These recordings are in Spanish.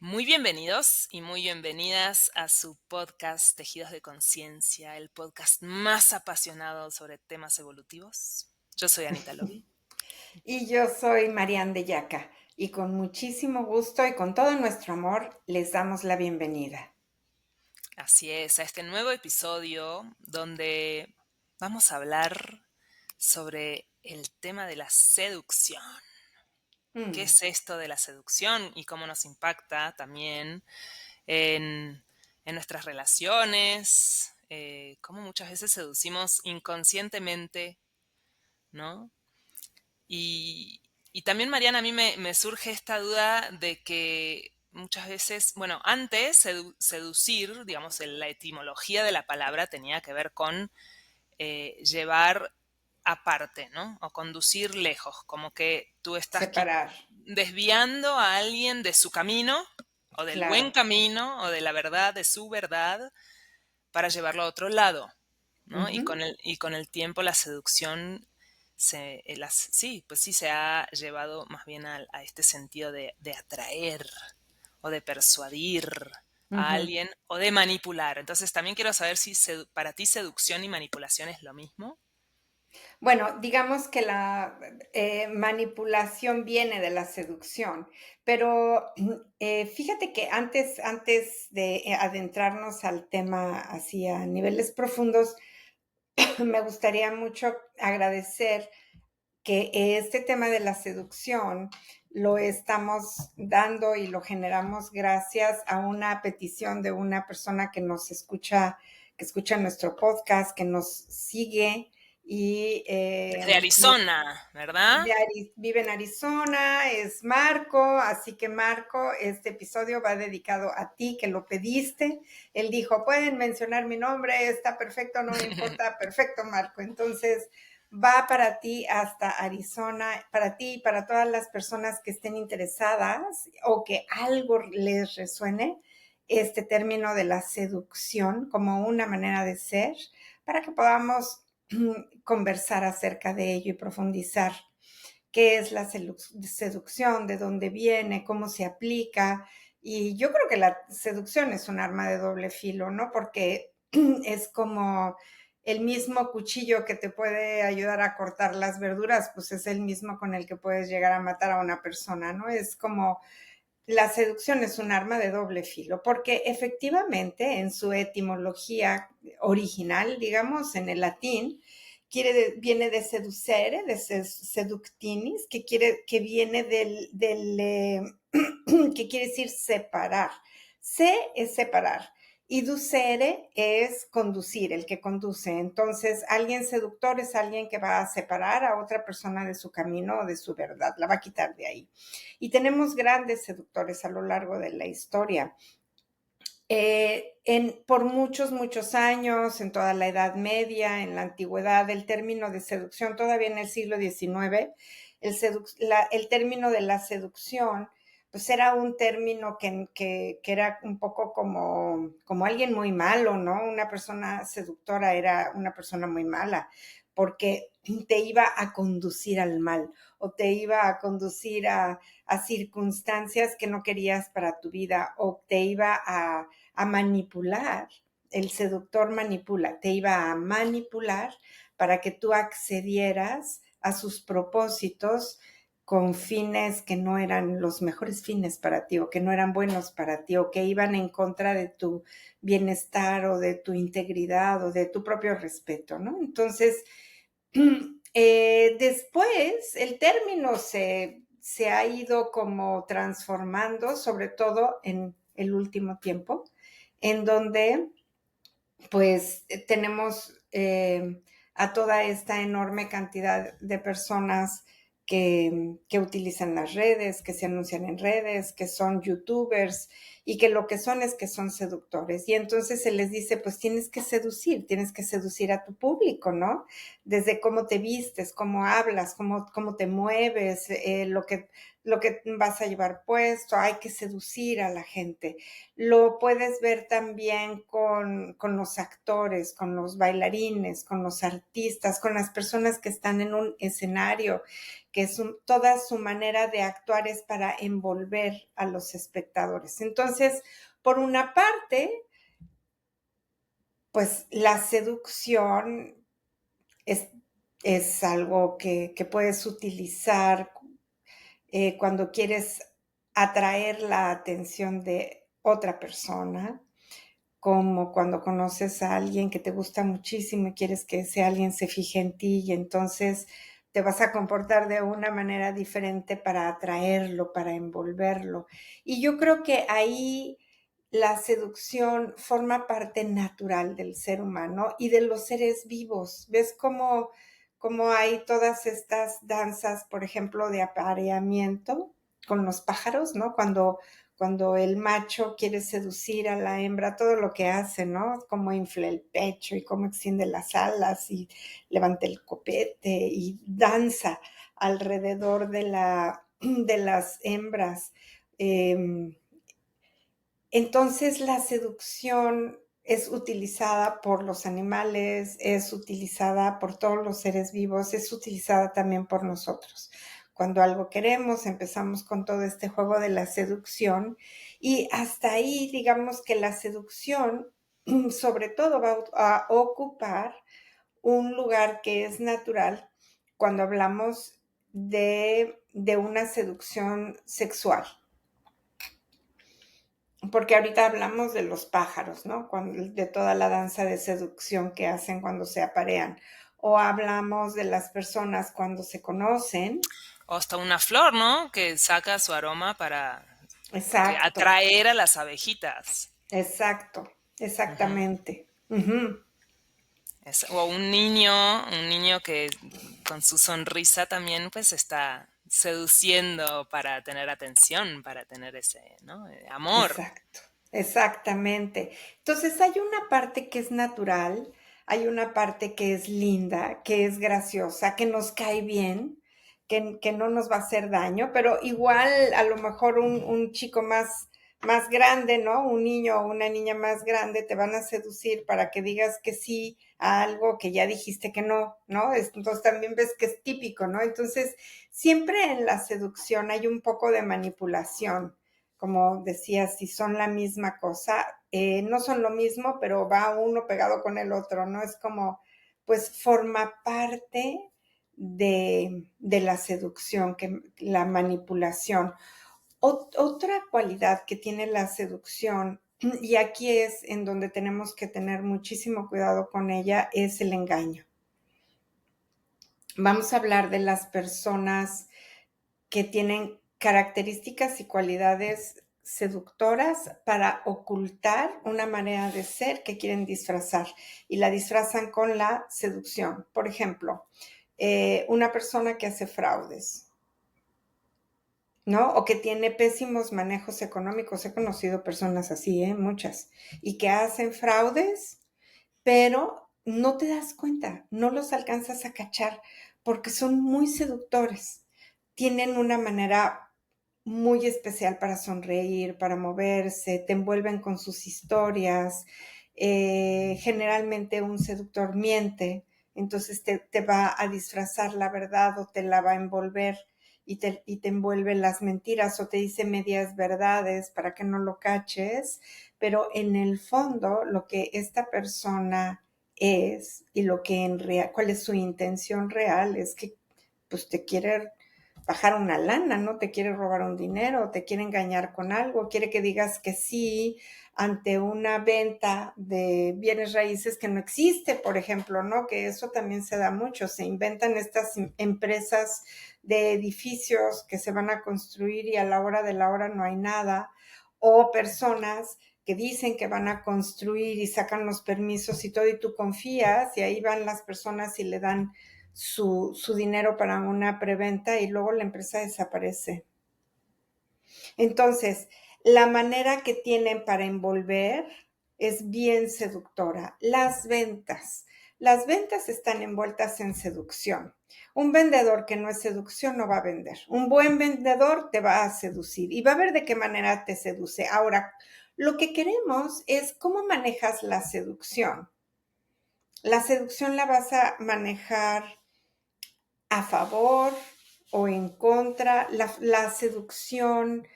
Muy bienvenidos y muy bienvenidas a su podcast Tejidos de Conciencia, el podcast más apasionado sobre temas evolutivos. Yo soy Anita Lovi. Y yo soy Marian de Yaca, y con muchísimo gusto y con todo nuestro amor les damos la bienvenida. Así es, a este nuevo episodio donde vamos a hablar sobre el tema de la seducción. ¿Qué Mm, es esto de la seducción y cómo nos impacta también en, en nuestras relaciones? Cómo muchas veces seducimos inconscientemente, ¿no? Y, y también, Mariana, a mí me surge esta duda de que muchas veces, bueno, antes seducir, digamos, la etimología de la palabra tenía que ver con llevar aparte, ¿no? O conducir lejos, como que tú estás separar, desviando a alguien de su camino, o del buen claro. camino, o de la verdad, de su verdad, para llevarlo a otro lado, ¿no? Y Ujú. con el tiempo la seducción sí, pues sí se ha llevado más bien a este sentido de atraer o de persuadir a Ujú. alguien o de manipular. Entonces también quiero saber si para ti seducción y manipulación es lo mismo. Bueno, digamos que la manipulación viene de la seducción, pero fíjate que antes de adentrarnos al tema así a niveles profundos, me gustaría mucho agradecer que este tema de la seducción lo estamos dando y lo generamos gracias a una petición de una persona que escucha nuestro podcast, que nos sigue y Desde Arizona, ¿verdad? vive en Arizona, es Marco, así que Marco, este episodio va dedicado a ti que lo pediste. Él dijo, pueden mencionar mi nombre, está perfecto, no me importa, perfecto Marco. Entonces, va para ti hasta Arizona, para ti y para todas las personas que estén interesadas o que algo les resuene este término de la seducción como una manera de ser, para que podamos conversar acerca de ello y profundizar qué es la seducción, de dónde viene, cómo se aplica. Y yo creo que la seducción es un arma de doble filo, ¿no? Porque es como el mismo cuchillo que te puede ayudar a cortar las verduras, pues es el mismo con el que puedes llegar a matar a una persona, ¿no? Es como la seducción es un arma de doble filo, porque efectivamente en su etimología original, digamos, en el latín, viene de seducere, de seductinis, que viene que quiere decir separar. Se es separar y ducere es conducir, el que conduce. Entonces, alguien seductor es alguien que va a separar a otra persona de su camino o de su verdad, la va a quitar de ahí. Y tenemos grandes seductores a lo largo de la historia. Por muchos años, en toda la Edad Media, en la Antigüedad, el término de seducción, todavía en el siglo XIX, el término de la seducción, pues era un término que era un poco como alguien muy malo, ¿no? Una persona seductora era una persona muy mala, porque te iba a conducir al mal o te iba a conducir a circunstancias que no querías para tu vida o te iba a manipular. El seductor manipula, te iba a manipular para que tú accedieras a sus propósitos con fines que no eran los mejores fines para ti o que no eran buenos para ti o que iban en contra de tu bienestar o de tu integridad o de tu propio respeto, ¿no? Entonces, después el término se ha ido como transformando, sobre todo en el último tiempo, en donde pues tenemos a toda esta enorme cantidad de personas que utilizan las redes, que se anuncian en redes, que son youtubers y que lo que son es que son seductores. Y entonces se les dice, pues tienes que seducir a tu público, ¿no? Desde cómo te vistes, cómo hablas, cómo te mueves, lo que vas a llevar puesto, hay que seducir a la gente. Lo puedes ver también con los actores, con los bailarines, con los artistas, con las personas que están en un escenario, que toda su manera de actuar es para envolver a los espectadores. Entonces, por una parte, pues la seducción es, es algo que puedes utilizar cuando quieres atraer la atención de otra persona, como cuando conoces a alguien que te gusta muchísimo y quieres que ese alguien se fije en ti y entonces te vas a comportar de una manera diferente para atraerlo, para envolverlo. Y yo creo que ahí la seducción forma parte natural del ser humano y de los seres vivos. ¿Ves cómo hay todas estas danzas, por ejemplo, de apareamiento con los pájaros, ¿no? Cuando el macho quiere seducir a la hembra, todo lo que hace, ¿no? Cómo infla el pecho y cómo extiende las alas y levanta el copete y danza alrededor de las hembras. Entonces la seducción es utilizada por los animales, es utilizada por todos los seres vivos, es utilizada también por nosotros. Cuando algo queremos, empezamos con todo este juego de la seducción y hasta ahí digamos que la seducción sobre todo va a ocupar un lugar que es natural cuando hablamos de una seducción sexual. Porque ahorita hablamos de los pájaros, ¿no? De toda la danza de seducción que hacen cuando se aparean. O hablamos de las personas cuando se conocen. O hasta una flor, ¿no? Que saca su aroma para Exacto, atraer a las abejitas. exacto, Ujú. exactamente. Ujú. O un niño que con su sonrisa también pues está seduciendo para tener atención, para tener ese, ¿no? Amor. Exacto, exactamente. Entonces hay una parte que es natural, hay una parte que es linda, que es graciosa, que nos cae bien, que no nos va a hacer daño, pero igual a lo mejor un chico más grande, ¿no? Un niño o una niña más grande te van a seducir para que digas que sí a algo que ya dijiste que no, ¿no? Entonces también ves que es típico, ¿no? Entonces siempre en la seducción hay un poco de manipulación como decía, si son la misma cosa, no son lo mismo, pero va uno pegado con el otro, ¿no? Es como, pues forma parte de la seducción, la manipulación. Otra cualidad que tiene la seducción, y aquí es en donde tenemos que tener muchísimo cuidado con ella, es el engaño. Vamos a hablar de las personas que tienen características y cualidades seductoras para ocultar una manera de ser que quieren disfrazar y la disfrazan con la seducción. Por ejemplo, una persona que hace fraudes, ¿no? O que tiene pésimos manejos económicos. He conocido personas así, muchas, y que hacen fraudes, pero no te das cuenta, no los alcanzas a cachar porque son muy seductores. Tienen una manera muy especial para sonreír, para moverse, te envuelven con sus historias. Generalmente un seductor miente, entonces te va a disfrazar la verdad o te la va a envolver y te envuelve las mentiras o te dice medias verdades para que no lo caches, pero en el fondo lo que esta persona es y lo que cuál es su intención real es que pues te quiere bajar una lana, ¿no? Te quiere robar un dinero, te quiere engañar con algo, quiere que digas que sí ante una venta de bienes raíces que no existe, por ejemplo, ¿no? Que eso también se da mucho, se inventan estas empresas de edificios que se van a construir y a la hora de la hora no hay nada, o personas que dicen que van a construir y sacan los permisos y todo y tú confías y ahí van las personas y le dan su dinero para una preventa y luego la empresa desaparece. Entonces, la manera que tienen para envolver es bien seductora. Las ventas. Las ventas están envueltas en seducción. Un vendedor que no es seducción no va a vender. Un buen vendedor te va a seducir y va a ver de qué manera te seduce. Ahora, lo que queremos es cómo manejas la seducción. La seducción la vas a manejar a favor o en contra. La seducción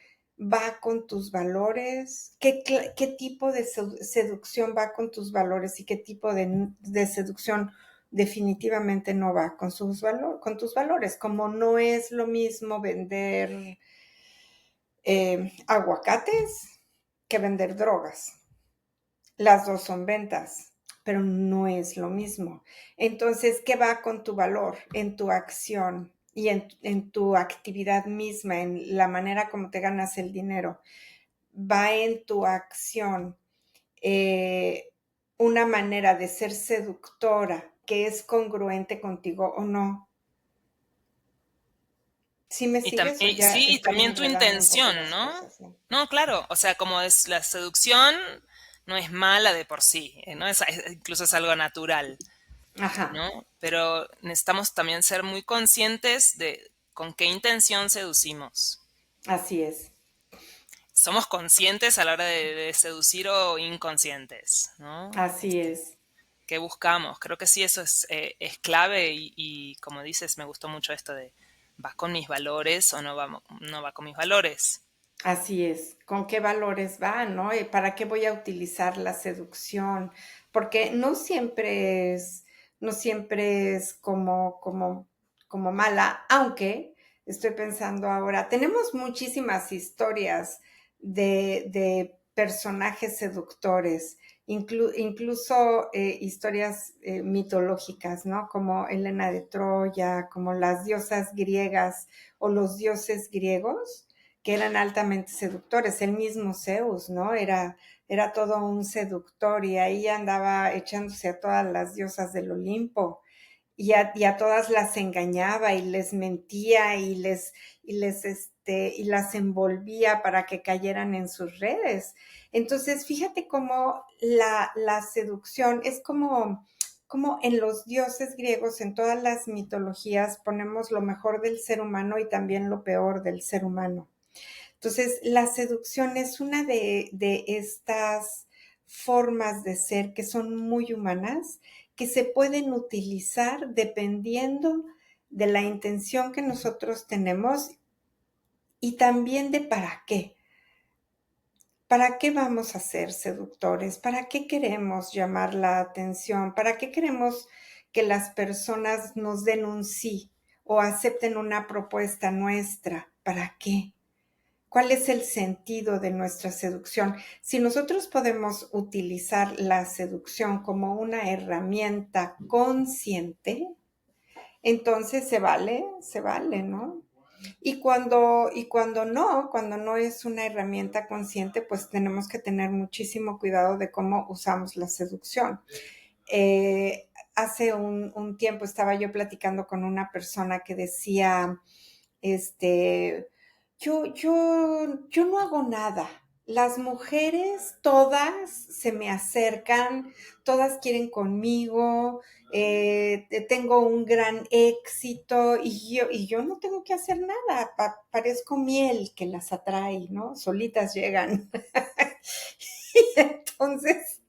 va con tus valores. ¿Qué tipo de seducción va con tus valores y qué tipo de seducción definitivamente no va con, con tus valores? Como no es lo mismo vender aguacates que vender drogas. Las dos son ventas, pero no es lo mismo. Entonces, ¿qué va con tu valor, en tu acción y en tu actividad misma, en la manera como te ganas el dinero? Va en tu acción una manera de ser seductora que es congruente contigo o no. ¿Sí me Y sigues o también, ya sí, y estoy también tu enredando un poco intención, las ¿no? cosas? ¿No? No, claro, o sea, como es la seducción no es mala de por sí, ¿no? Incluso es algo natural, Ajá, ¿no? Pero necesitamos también ser muy conscientes de con qué intención seducimos. así es, Somos conscientes a la hora de seducir o inconscientes, ¿no? así es. ¿Qué buscamos? Creo que sí, eso es clave y como dices, me gustó mucho esto de, ¿va con mis valores o no va con mis valores? Así es, con qué valores va, ¿no? ¿Y para qué voy a utilizar la seducción? Porque no siempre es como mala, aunque estoy pensando ahora, tenemos muchísimas historias de personajes seductores, incluso historias mitológicas, ¿no? Como Helena de Troya, como las diosas griegas o los dioses griegos que eran altamente seductores. El mismo Zeus, ¿no? Era todo un seductor y ahí andaba echándose a todas las diosas del Olimpo y a todas las engañaba y les mentía y las envolvía para que cayeran en sus redes. Entonces, fíjate cómo la seducción es como en los dioses griegos, en todas las mitologías, ponemos lo mejor del ser humano y también lo peor del ser humano. Entonces, la seducción es una de estas formas de ser que son muy humanas, que se pueden utilizar dependiendo de la intención que nosotros tenemos y también de para qué. ¿Para qué vamos a ser seductores? ¿Para qué queremos llamar la atención? ¿Para qué queremos que las personas nos den un sí o acepten una propuesta nuestra? ¿Para qué? ¿Cuál es el sentido de nuestra seducción? Si nosotros podemos utilizar la seducción como una herramienta consciente, entonces se vale, ¿no? Cuando no es una herramienta consciente, pues tenemos que tener muchísimo cuidado de cómo usamos la seducción. Hace un tiempo estaba yo platicando con una persona que decía, yo no hago nada. Las mujeres todas se me acercan, todas quieren conmigo, tengo un gran éxito y yo no tengo que hacer nada, parezco miel que las atrae, ¿no? Solitas llegan. Y entonces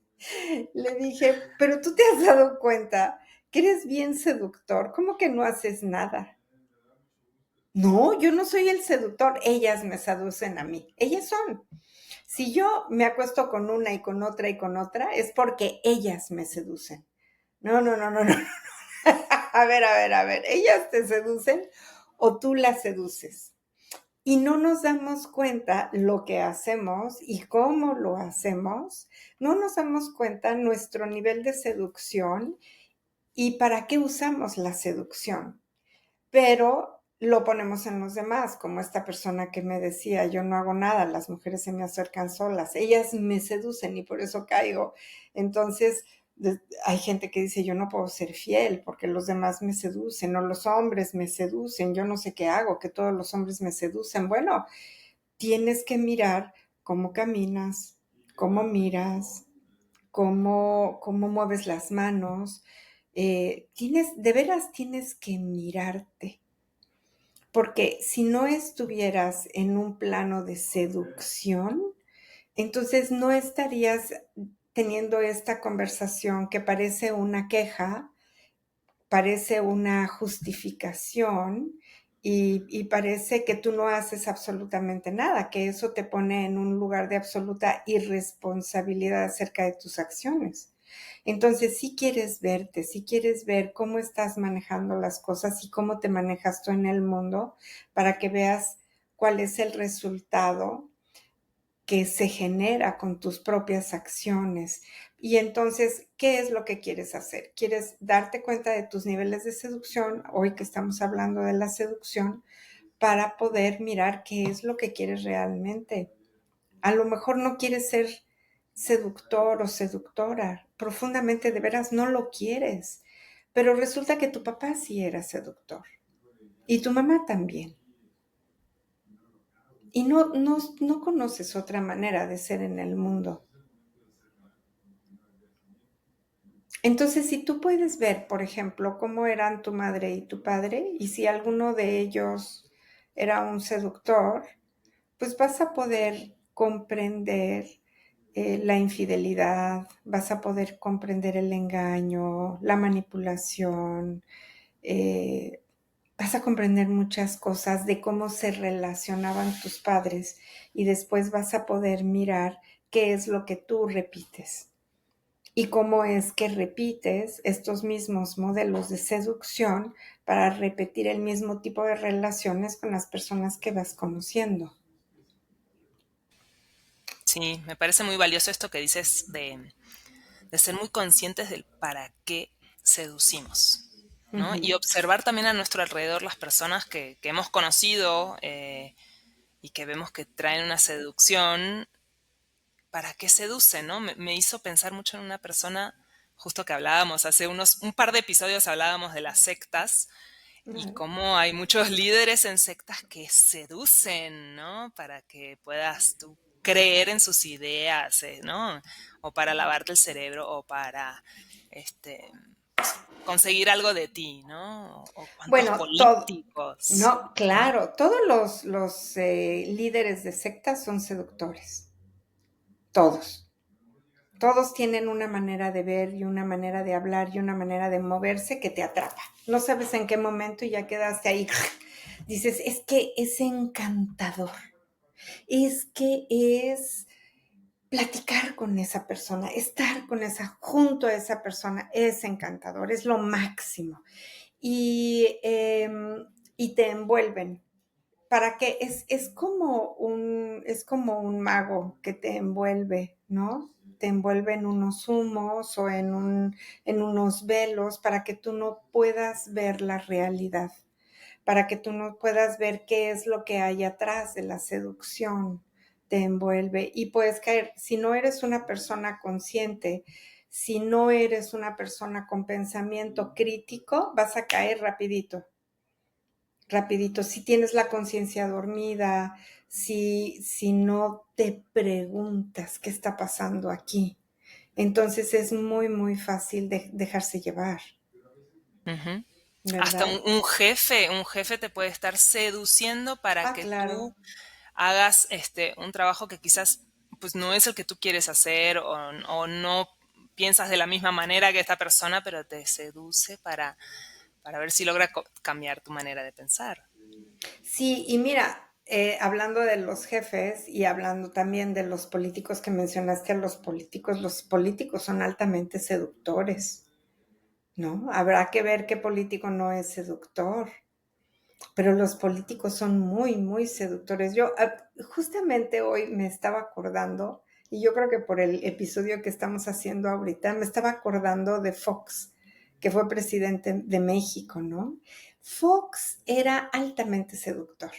le dije, pero tú te has dado cuenta que eres bien seductor, ¿cómo que no haces nada? No, yo no soy el seductor, ellas me seducen a mí, ellas son. Si yo me acuesto con una y con otra, es porque ellas me seducen. No, no, no, no, no. A ver, ellas te seducen o tú las seduces. Y no nos damos cuenta lo que hacemos y cómo lo hacemos. No nos damos cuenta nuestro nivel de seducción y para qué usamos la seducción, pero lo ponemos en los demás, como esta persona que me decía, yo no hago nada, las mujeres se me acercan solas, ellas me seducen y por eso caigo. Entonces, hay gente que dice, yo no puedo ser fiel porque los demás me seducen o los hombres me seducen, yo no sé qué hago, que todos los hombres me seducen. Bueno, tienes que mirar cómo caminas, cómo miras, cómo mueves las manos, de veras tienes que mirarte, porque si no estuvieras en un plano de seducción, entonces no estarías teniendo esta conversación que parece una queja, parece una justificación y parece que tú no haces absolutamente nada, que eso te pone en un lugar de absoluta irresponsabilidad acerca de tus acciones. Entonces, si quieres verte, si quieres ver cómo estás manejando las cosas y cómo te manejas tú en el mundo, para que veas cuál es el resultado que se genera con tus propias acciones. Y entonces, ¿qué es lo que quieres hacer? ¿Quieres darte cuenta de tus niveles de seducción? Hoy que estamos hablando de la seducción, para poder mirar qué es lo que quieres realmente. A lo mejor no quieres ser seductor o seductora, profundamente de veras no lo quieres, pero resulta que tu papá sí era seductor y tu mamá también. Y no conoces otra manera de ser en el mundo. Entonces, si tú puedes ver, por ejemplo, cómo eran tu madre y tu padre, y si alguno de ellos era un seductor, pues vas a poder comprender la infidelidad, vas a poder comprender el engaño, la manipulación, eh, vas a comprender muchas cosas de cómo se relacionaban tus padres y después vas a poder mirar qué es lo que tú repites y cómo es que repites estos mismos modelos de seducción para repetir el mismo tipo de relaciones con las personas que vas conociendo. Sí, me parece muy valioso esto que dices de ser muy conscientes del para qué seducimos, ¿no? Ujú. Y observar también a nuestro alrededor las personas que hemos conocido y que vemos que traen una seducción, ¿para qué seducen, no? Me hizo pensar mucho en una persona, justo que hablábamos hace un par de episodios hablábamos de las sectas y Right. cómo hay muchos líderes en sectas que seducen, ¿no? Para que puedas tú creer en sus ideas, ¿no? O para lavarte el cerebro o para este, conseguir algo de ti, ¿no? O cuántos Bueno, todo, políticos, no, ¿no? claro, todos los líderes de sectas son seductores, todos. Todos tienen una manera de ver y una manera de hablar y una manera de moverse que te atrapa. No sabes en qué momento y ya quedaste ahí. Dices, es que es encantador, es que es platicar con esa persona, estar con junto a esa persona, es encantador, es lo máximo. Y, y te envuelven. ¿Para qué? Es como un mago que te envuelve, ¿no? Te envuelve en unos humos o en unos velos para que tú no puedas ver la realidad, para que tú no puedas ver qué es lo que hay atrás de la seducción. Te envuelve y puedes caer. Si no eres una persona consciente, si no eres una persona con pensamiento crítico, vas a caer rapidito, rapidito. Si tienes la conciencia dormida, si no te preguntas qué está pasando aquí, entonces es muy, muy fácil dejarse llevar, Ujú. Hasta ¿verdad? un jefe te puede estar seduciendo para Ah, que claro. tú hagas un trabajo que quizás pues no es el que tú quieres hacer o no piensas de la misma manera que esta persona, pero te seduce para ver si logra cambiar tu manera de pensar. Sí, y mira, hablando de los jefes y hablando también de los políticos que mencionaste, a los políticos son altamente seductores, ¿no? Habrá que ver qué político no es seductor, pero los políticos son muy, muy seductores. Yo justamente hoy me estaba acordando, y yo creo que por el episodio que estamos haciendo ahorita, me estaba acordando de Fox, que fue presidente de México, ¿no? Fox era altamente seductor.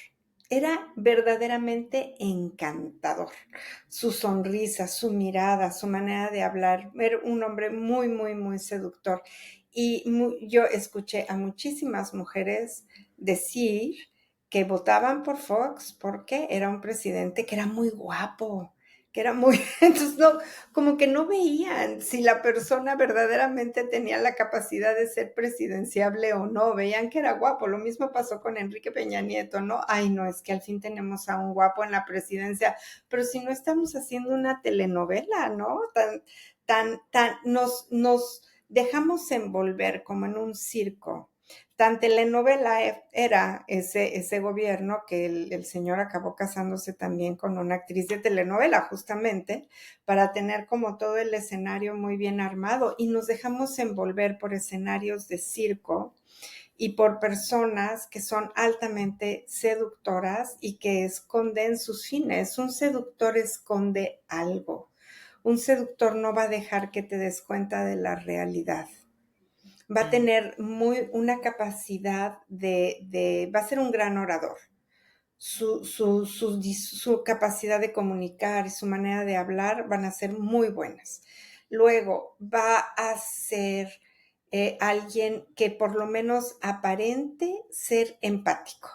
Era verdaderamente encantador. Su sonrisa, su mirada, su manera de hablar, era un hombre muy, muy, muy seductor. Y yo escuché a muchísimas mujeres decir que votaban por Fox porque era un presidente que era muy guapo, que era muy, entonces no, como que no veían si la persona verdaderamente tenía la capacidad de ser presidenciable o no, veían que era guapo, lo mismo pasó con Enrique Peña Nieto, ¿no? Ay, no, es que al fin tenemos a un guapo en la presidencia, pero si no estamos haciendo una telenovela, ¿no? Nos dejamos envolver como en un circo. Tan telenovela era ese gobierno que el señor acabó casándose también con una actriz de telenovela, justamente, para tener como todo el escenario muy bien armado. Y nos dejamos envolver por escenarios de circo y por personas que son altamente seductoras y que esconden sus fines. Un seductor esconde algo. Un seductor no va a dejar que te des cuenta de la realidad. Va a Mm, tener una capacidad va a ser un gran orador. Su capacidad de comunicar y su manera de hablar van a ser muy buenas. Luego va a ser alguien que por lo menos aparente ser empático,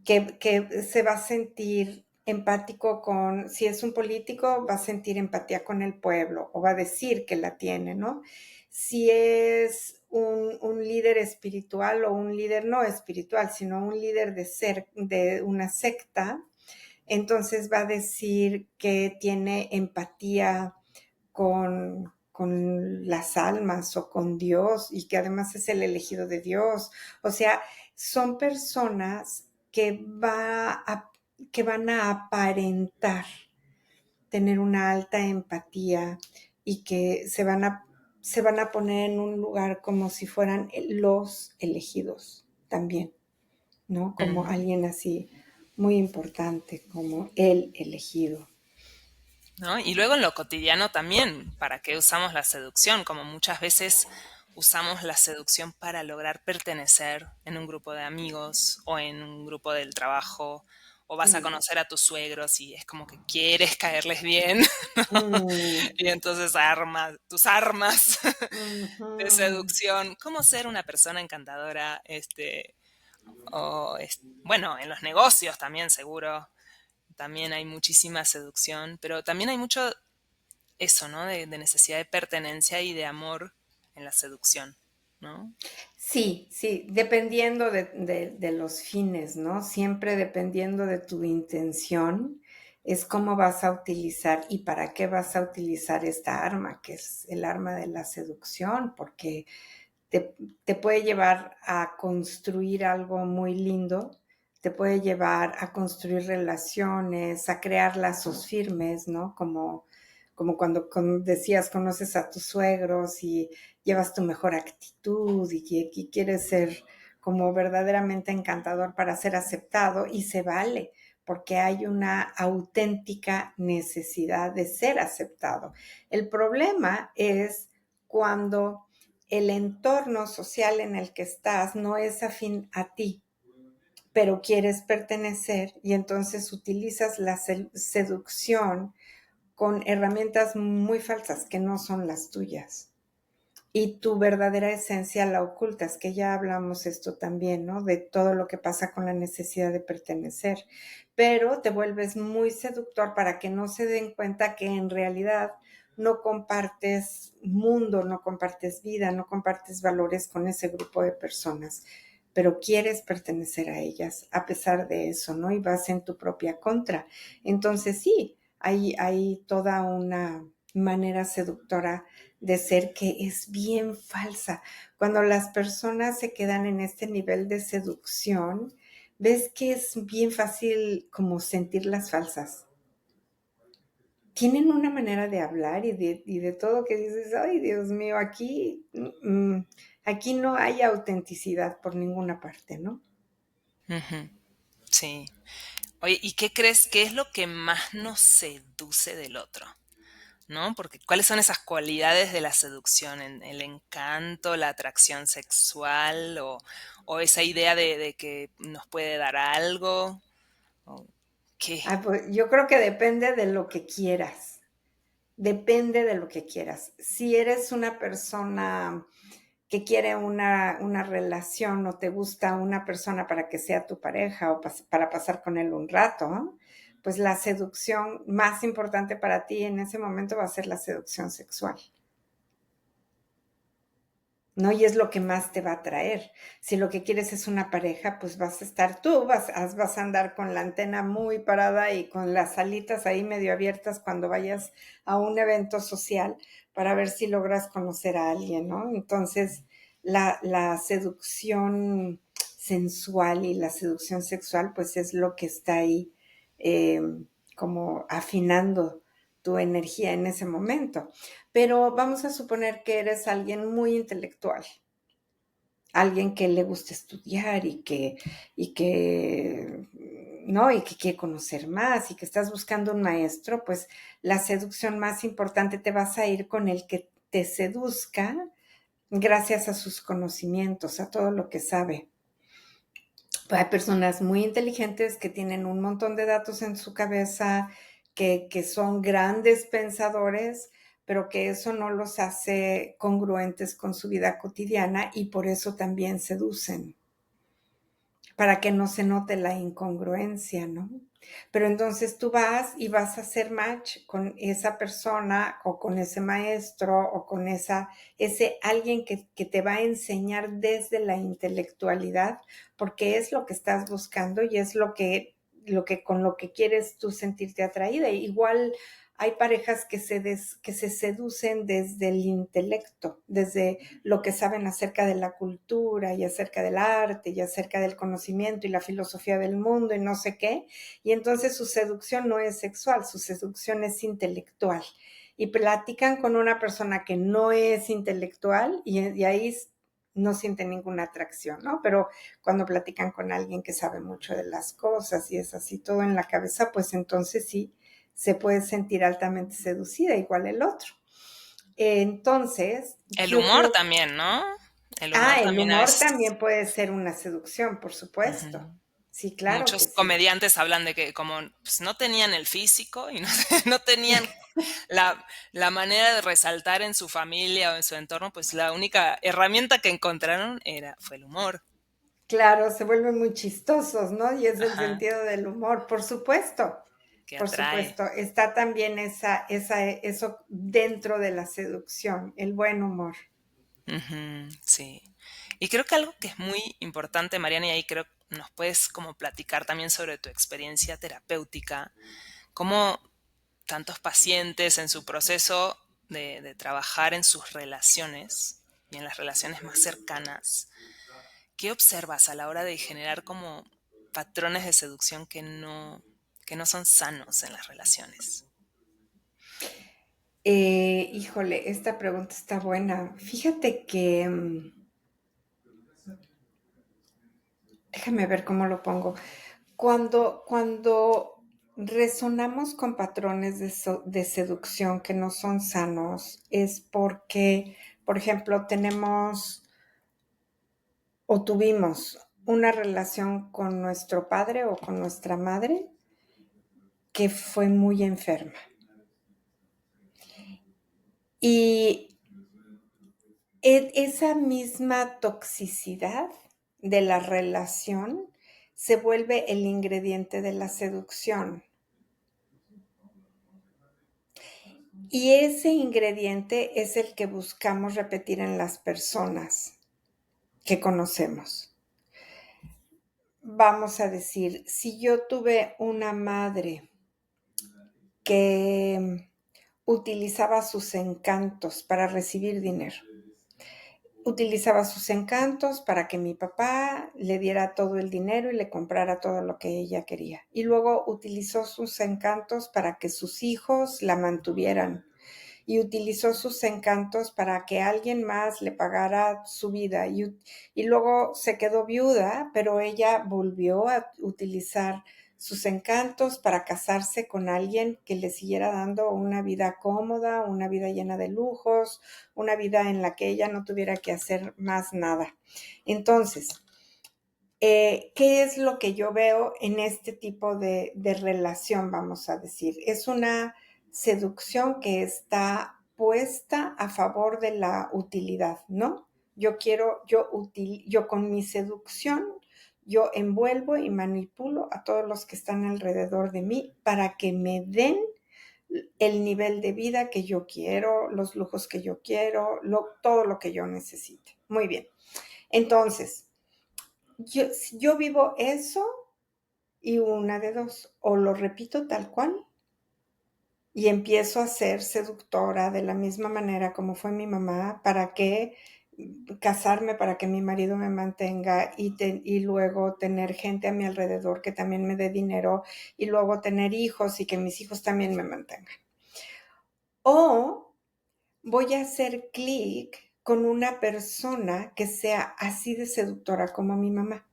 que se va a sentir empático con, si es un político, va a sentir empatía con el pueblo o va a decir que la tiene, ¿no? Si es un líder espiritual o un líder no espiritual, sino un líder de una secta, entonces va a decir que tiene empatía con las almas o con Dios y que además es el elegido de Dios. O sea, son personas que van a aparentar tener una alta empatía y que se van a poner en un lugar como si fueran los elegidos también, ¿no? Como mm. alguien así muy importante, como el elegido. ¿No? Y luego en lo cotidiano también, ¿para qué usamos la seducción? Como muchas veces usamos la seducción para lograr pertenecer en un grupo de amigos o en un grupo del trabajo, o vas a Mm, conocer a tus suegros y es como que quieres caerles bien, ¿no? mm, Y entonces tus armas de ujú. seducción, cómo ser una persona encantadora, bueno, en los negocios también seguro, también hay muchísima seducción, pero también hay mucho eso, ¿no? De necesidad de pertenencia y de amor en la seducción, ¿no? Sí, sí, dependiendo de los fines, ¿no? Siempre dependiendo de tu intención, es cómo vas a utilizar y para qué vas a utilizar esta arma, que es el arma de la seducción, porque te, te puede llevar a construir algo muy lindo, te puede llevar a construir relaciones, a crear lazos firmes, ¿no? Como cuando decías, conoces a tus suegros y llevas tu mejor actitud y quieres ser como verdaderamente encantador para ser aceptado y se vale porque hay una auténtica necesidad de ser aceptado. El problema es cuando el entorno social en el que estás no es afín a ti, pero quieres pertenecer y entonces utilizas la seducción con herramientas muy falsas que no son las tuyas. Y tu verdadera esencia la ocultas, que ya hablamos esto también, ¿no? De todo lo que pasa con la necesidad de pertenecer. Pero te vuelves muy seductor para que no se den cuenta que en realidad no compartes mundo, no compartes vida, no compartes valores con ese grupo de personas, pero quieres pertenecer a ellas a pesar de eso, ¿no? Y vas en tu propia contra. Entonces sí, hay toda una manera seductora de ser que es bien falsa. Cuando las personas se quedan en este nivel de seducción, ves que es bien fácil como sentirlas falsas. Tienen una manera de hablar y de todo que dices, ay Dios mío, aquí no hay autenticidad por ninguna parte, ¿no? Ujú, sí. Oye, ¿y qué crees que es lo que más nos seduce del otro? ¿No? Porque ¿cuáles son esas cualidades de la seducción? ¿El encanto, la atracción sexual o esa idea de que nos puede dar algo? ¿O qué? Pues, yo creo que depende de lo que quieras. Depende de lo que quieras. Si eres una persona que quiere una relación o te gusta una persona para que sea tu pareja o para pasar con él un rato, ¿no? pues la seducción más importante para ti en ese momento va a ser la seducción sexual. ¿No? Y es lo que más te va a atraer. Si lo que quieres es una pareja, pues vas a estar tú, vas a andar con la antena muy parada y con las alitas ahí medio abiertas cuando vayas a un evento social para ver si logras conocer a alguien, ¿no? Entonces, la seducción sensual y la seducción sexual, pues es lo que está ahí eh, como afinando tu energía en ese momento. Pero vamos a suponer que eres alguien muy intelectual, alguien que le gusta estudiar ¿no? Y que quiere conocer más y que estás buscando un maestro, pues la seducción más importante te vas a ir con el que te seduzca gracias a sus conocimientos, a todo lo que sabe. Hay personas muy inteligentes que tienen un montón de datos en su cabeza, que son grandes pensadores, pero que eso no los hace congruentes con su vida cotidiana y por eso también seducen, para que no se note la incongruencia, ¿no? Pero entonces tú vas y vas a hacer match con esa persona o con ese maestro o con ese alguien que te va a enseñar desde la intelectualidad, porque es lo que estás buscando y es con lo que quieres tú sentirte atraída. Igual hay parejas que se seducen desde el intelecto, desde lo que saben acerca de la cultura y acerca del arte y acerca del conocimiento y la filosofía del mundo y no sé qué. Y entonces su seducción no es sexual, su seducción es intelectual. Y platican con una persona que no es intelectual y ahí no sienten ninguna atracción, ¿no? Pero cuando platican con alguien que sabe mucho de las cosas y es así todo en la cabeza, pues entonces sí se puede sentir altamente seducida, igual el otro. Entonces, El yo humor creo, también, ¿no? El humor el también humor es... también puede ser una seducción, por supuesto. Ujú. Sí, claro que Muchos sí. comediantes hablan de que como pues, no tenían el físico y no, no tenían la manera de resaltar en su familia o en su entorno, pues la única herramienta que encontraron fue el humor. Claro, se vuelven muy chistosos, ¿no? Y es el Ajá, sentido del humor, por supuesto. que Por atrae. supuesto, está también eso dentro de la seducción, el buen humor. Ujú, sí. Y creo que algo que es muy importante, Mariana, y ahí creo que nos puedes como platicar también sobre tu experiencia terapéutica, cómo tantos pacientes en su proceso de trabajar en sus relaciones y en las relaciones más cercanas, ¿qué observas a la hora de generar como patrones de seducción que no son sanos en las relaciones? Híjole, esta pregunta está buena. Fíjate que, déjame ver cómo lo pongo. Cuando resonamos con patrones de seducción que no son sanos, es porque, por ejemplo, tenemos o tuvimos una relación con nuestro padre o con nuestra madre que fue muy enferma. Y esa misma toxicidad de la relación se vuelve el ingrediente de la seducción. Y ese ingrediente es el que buscamos repetir en las personas que conocemos. Vamos a decir, si yo tuve una madre que utilizaba sus encantos para recibir dinero, utilizaba sus encantos para que mi papá le diera todo el dinero y le comprara todo lo que ella quería. Y luego utilizó sus encantos para que sus hijos la mantuvieran. Y utilizó sus encantos para que alguien más le pagara su vida. Y luego se quedó viuda, pero ella volvió a utilizar sus encantos para casarse con alguien que le siguiera dando una vida cómoda, una vida llena de lujos, una vida en la que ella no tuviera que hacer más nada. Entonces, ¿qué es lo que yo veo en este tipo de relación, vamos a decir? Es una seducción que está puesta a favor de la utilidad, ¿no? Yo con mi seducción, yo envuelvo y manipulo a todos los que están alrededor de mí para que me den el nivel de vida que yo quiero, los lujos que yo quiero, todo lo que yo necesite. Muy bien. Entonces, yo vivo eso y una de dos, o lo repito tal cual y empiezo a ser seductora de la misma manera como fue mi mamá, para que casarme, para que mi marido me mantenga y luego tener gente a mi alrededor que también me dé dinero y luego tener hijos y que mis hijos también me mantengan. O voy a hacer clic con una persona que sea así de seductora como mi mamá.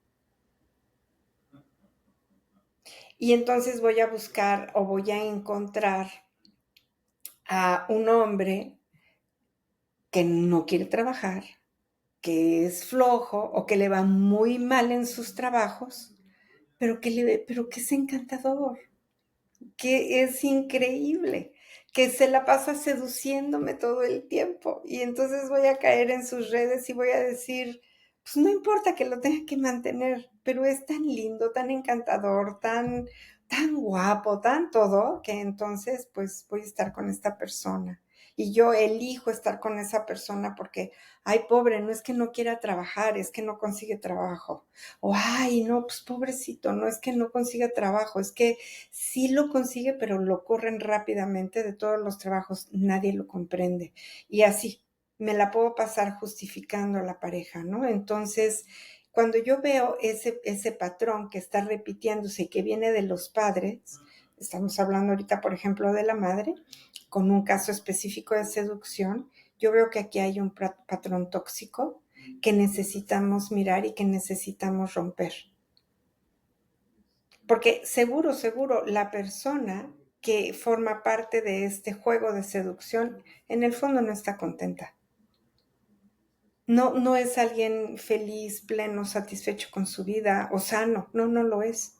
Y entonces voy a buscar o voy a encontrar a un hombre que no quiere trabajar, que es flojo o que le va muy mal en sus trabajos, pero que es encantador, que es increíble, que se la pasa seduciéndome todo el tiempo. Y entonces voy a caer en sus redes y voy a decir, pues no importa que lo tenga que mantener, pero es tan lindo, tan encantador, tan guapo, tan todo, que entonces pues voy a estar con esta persona. Y yo elijo estar con esa persona porque, ay, pobre, no es que no quiera trabajar, es que no consigue trabajo. O, ay, no, pues pobrecito, no es que no consiga trabajo, es que sí lo consigue, pero lo corren rápidamente de todos los trabajos, nadie lo comprende. Y así, me la puedo pasar justificando a la pareja, ¿no? Entonces, cuando yo veo ese patrón que está repitiéndose y que viene de los padres, estamos hablando ahorita, por ejemplo, de la madre, con un caso específico de seducción, yo veo que aquí hay un patrón tóxico que necesitamos mirar y que necesitamos romper. Porque seguro, la persona que forma parte de este juego de seducción, en el fondo no está contenta. No es alguien feliz, pleno, satisfecho con su vida o sano. No lo es.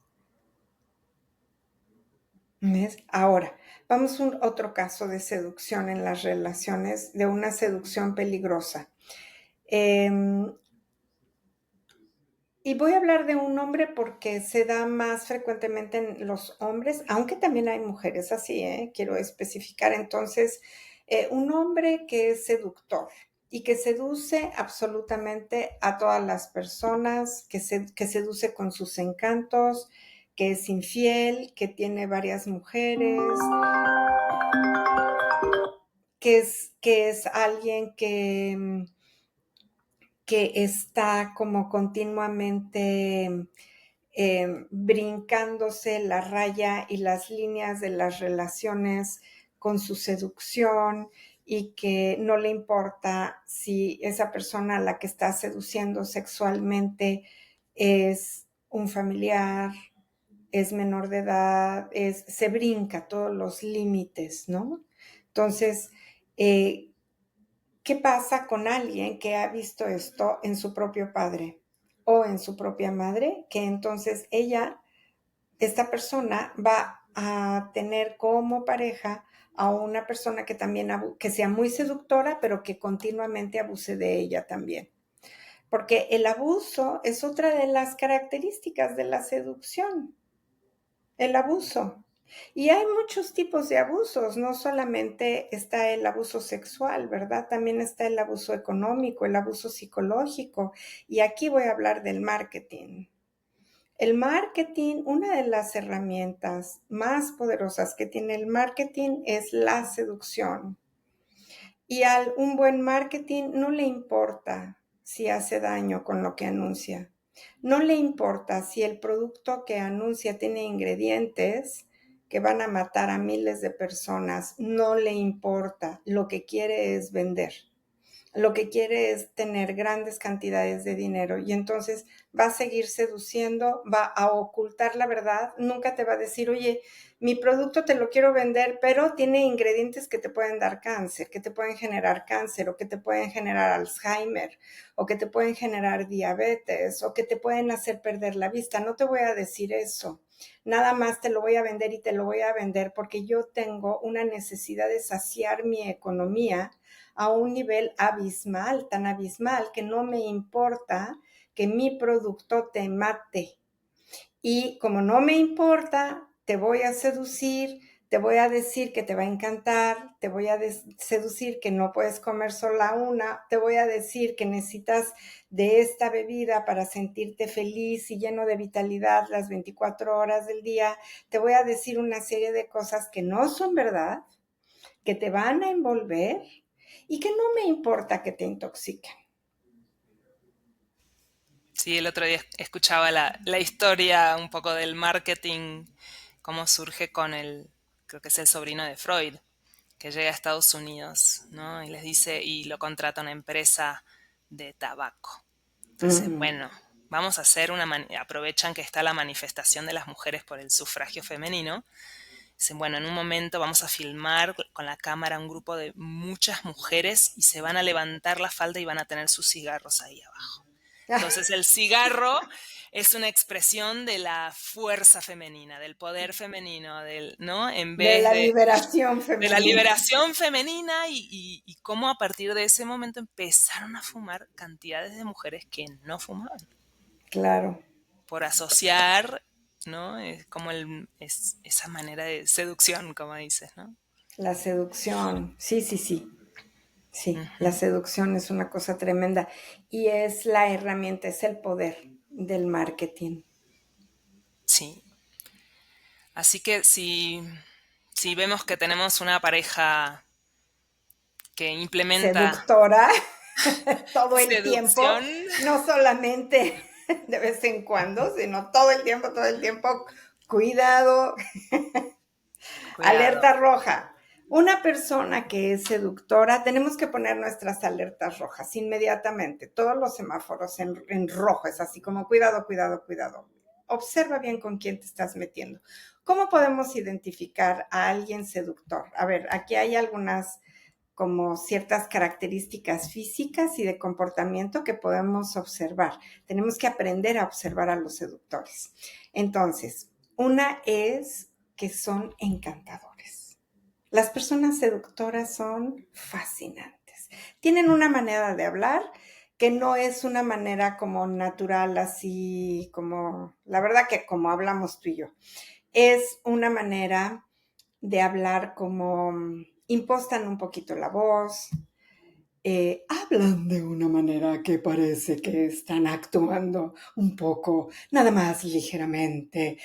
¿Ves? Ahora, vamos a otro caso de seducción en las relaciones, de una seducción peligrosa. Y voy a hablar de un hombre porque se da más frecuentemente en los hombres, aunque también hay mujeres así, quiero especificar. Entonces, un hombre que es seductor y que seduce absolutamente a todas las personas, que seduce con sus encantos, que es infiel, que tiene varias mujeres, que es alguien que está como continuamente brincándose la raya y las líneas de las relaciones con su seducción y que no le importa si esa persona a la que está seduciendo sexualmente es un familiar, es menor de edad, se brinca todos los límites, ¿no? Entonces, ¿qué pasa con alguien que ha visto esto en su propio padre o en su propia madre? Que entonces esta persona va a tener como pareja a una persona que también que sea muy seductora, pero que continuamente abuse de ella también. Porque el abuso es otra de las características de la seducción, el abuso. Y hay muchos tipos de abusos, no solamente está el abuso sexual, ¿verdad? También está el abuso económico, el abuso psicológico. Y aquí voy a hablar del marketing. El marketing, una de las herramientas más poderosas que tiene el marketing es la seducción. Y a un buen marketing no le importa si hace daño con lo que anuncia. No le importa si el producto que anuncia tiene ingredientes que van a matar a miles de personas. No le importa. Lo que quiere es vender. Lo que quiere es tener grandes cantidades de dinero y entonces va a seguir seduciendo, va a ocultar la verdad, nunca te va a decir, oye, mi producto te lo quiero vender, pero tiene ingredientes que te pueden dar cáncer, que te pueden generar cáncer o que te pueden generar Alzheimer o que te pueden generar diabetes o que te pueden hacer perder la vista. No te voy a decir eso. Nada más te lo voy a vender y te lo voy a vender porque yo tengo una necesidad de saciar mi economía a un nivel abismal, tan abismal que no me importa que mi producto te mate. Y como no me importa, te voy a seducir, te voy a decir que te va a encantar, te voy a seducir que no puedes comer sola una, te voy a decir que necesitas de esta bebida para sentirte feliz y lleno de vitalidad las 24 horas del día, te voy a decir una serie de cosas que no son verdad, que te van a envolver y que no me importa que te intoxiquen. Sí, el otro día escuchaba la historia un poco del marketing, cómo surge con creo que es el sobrino de Freud, que llega a Estados Unidos, ¿no? Y les dice, y lo contrata una empresa de tabaco. Entonces, Ujú. bueno, vamos a hacer aprovechan que está la manifestación de las mujeres por el sufragio femenino. Dicen, bueno, en un momento vamos a filmar con la cámara un grupo de muchas mujeres y se van a levantar la falda y van a tener sus cigarros ahí abajo. Entonces el cigarro es una expresión de la fuerza femenina, del poder femenino, ¿no? En De vez la liberación de la femenina. liberación femenina y cómo a partir de ese momento empezaron a fumar cantidades de mujeres que no fumaban, Claro, por asociar, ¿no? Es como es esa manera de seducción, como dices, ¿no? la seducción. Sí, sí, sí. Sí, la Ujú, seducción es una cosa tremenda y es la herramienta, es el poder del marketing. sí. Así que si vemos que tenemos una pareja que implementa Seductora todo el tiempo, seducción, no solamente de vez en cuando, sino todo el tiempo. Cuidado, cuidado. alerta roja. Una persona que es seductora, tenemos que poner nuestras alertas rojas inmediatamente. Todos los semáforos en rojo, es así como cuidado, cuidado, cuidado. Observa bien con quién te estás metiendo. ¿Cómo podemos identificar a alguien seductor? A ver, aquí hay algunas como ciertas características físicas y de comportamiento que podemos observar. Tenemos que aprender a observar a los seductores. Entonces, una es que son encantadores. Las personas seductoras son fascinantes. Tienen una manera de hablar que no es una manera como natural, así como, la verdad que como hablamos tú y yo, es una manera de hablar como impostan un poquito la voz, hablan de una manera que parece que están actuando un poco, nada más ligeramente,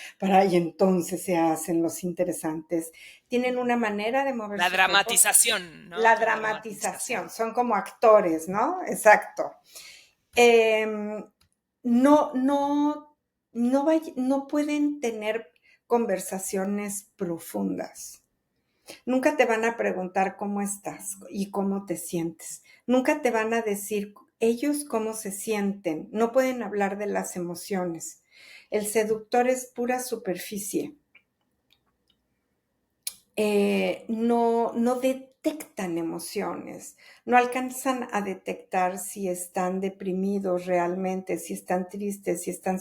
y entonces se hacen los interesantes. Tienen una manera de mover La su cuerpo, dramatización, ¿no? la La dramatización, dramatización. son como actores, ¿no? Exacto. Eh, no, no, no pueden tener conversaciones profundas. Nunca te van a preguntar cómo estás y cómo te sientes. Nunca te van a decir ellos cómo se sienten. No pueden hablar de las emociones. El seductor es pura superficie. No detectan emociones, no alcanzan a detectar si están deprimidos realmente, si están tristes, si están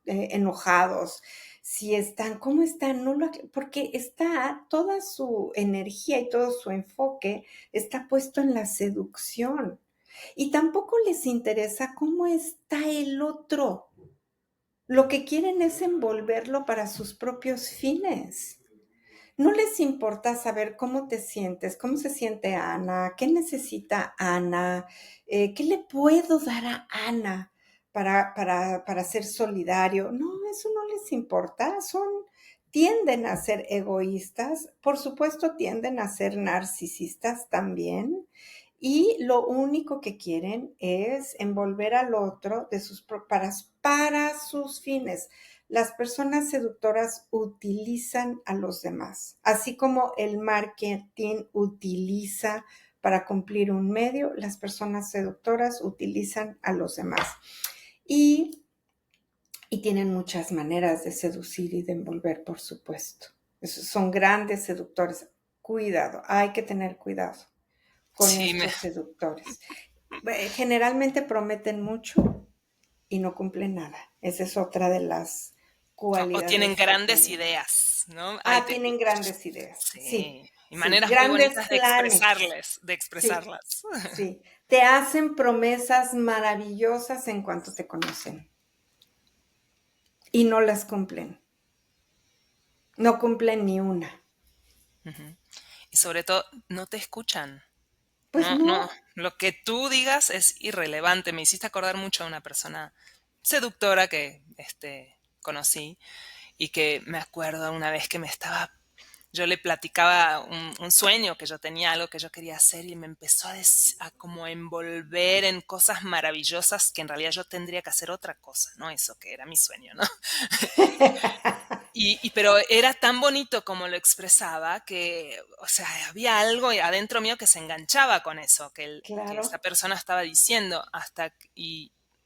enojados, si están, ¿cómo están? Porque está toda su energía y todo su enfoque está puesto en la seducción. Y tampoco les interesa cómo está el otro. Lo que quieren es envolverlo para sus propios fines. No les importa saber cómo te sientes, cómo se siente Ana, qué necesita Ana, qué le puedo dar a Ana para ser solidario. No, eso no les importa. Tienden a ser egoístas, por supuesto tienden a ser narcisistas también, y lo único que quieren es envolver al otro para sus fines. Las personas seductoras utilizan a los demás, así como el marketing utiliza para cumplir un medio, las personas seductoras utilizan a los demás. Y, y tienen muchas maneras de seducir y de envolver, por supuesto. Son grandes seductores. Cuidado, hay que tener cuidado con Sí, estos seductores. Generalmente prometen mucho y no cumplen nada. Esa es otra de las o tienen cualidades que grandes tienen. ideas, ¿no? Ah, tienen grandes ideas. Sí, Sí, y sí, maneras muy grandes bonitas planes. de Sí, expresarlas. sí. Te hacen promesas maravillosas en cuanto te conocen y no las cumplen. No cumplen ni una. Ujú. Y sobre todo, no te escuchan. Pues No, no. lo que tú digas es irrelevante. Me hiciste acordar mucho a una persona seductora que conocí y que me acuerdo una vez que yo le platicaba un sueño que yo tenía, algo que yo quería hacer y me empezó a como envolver en cosas maravillosas que en realidad yo tendría que hacer otra cosa, ¿no? Eso que era mi sueño, ¿no? Pero era tan bonito como lo expresaba que, o sea, había algo adentro mío que se enganchaba con eso, que esta Claro, persona estaba diciendo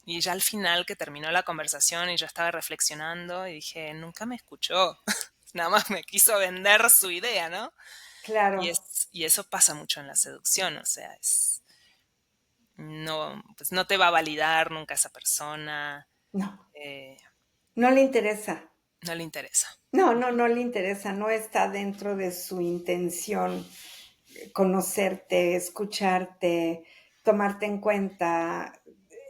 y ya al final que terminó la conversación y yo estaba reflexionando y dije, nunca me escuchó, nada más me quiso vender su idea, ¿no? claro. Y eso pasa mucho en la seducción, o sea, no, pues no te va a validar nunca esa persona, No, eh, no le interesa. no le interesa. No, no, no le interesa. No está dentro de su intención conocerte, escucharte, tomarte en cuenta,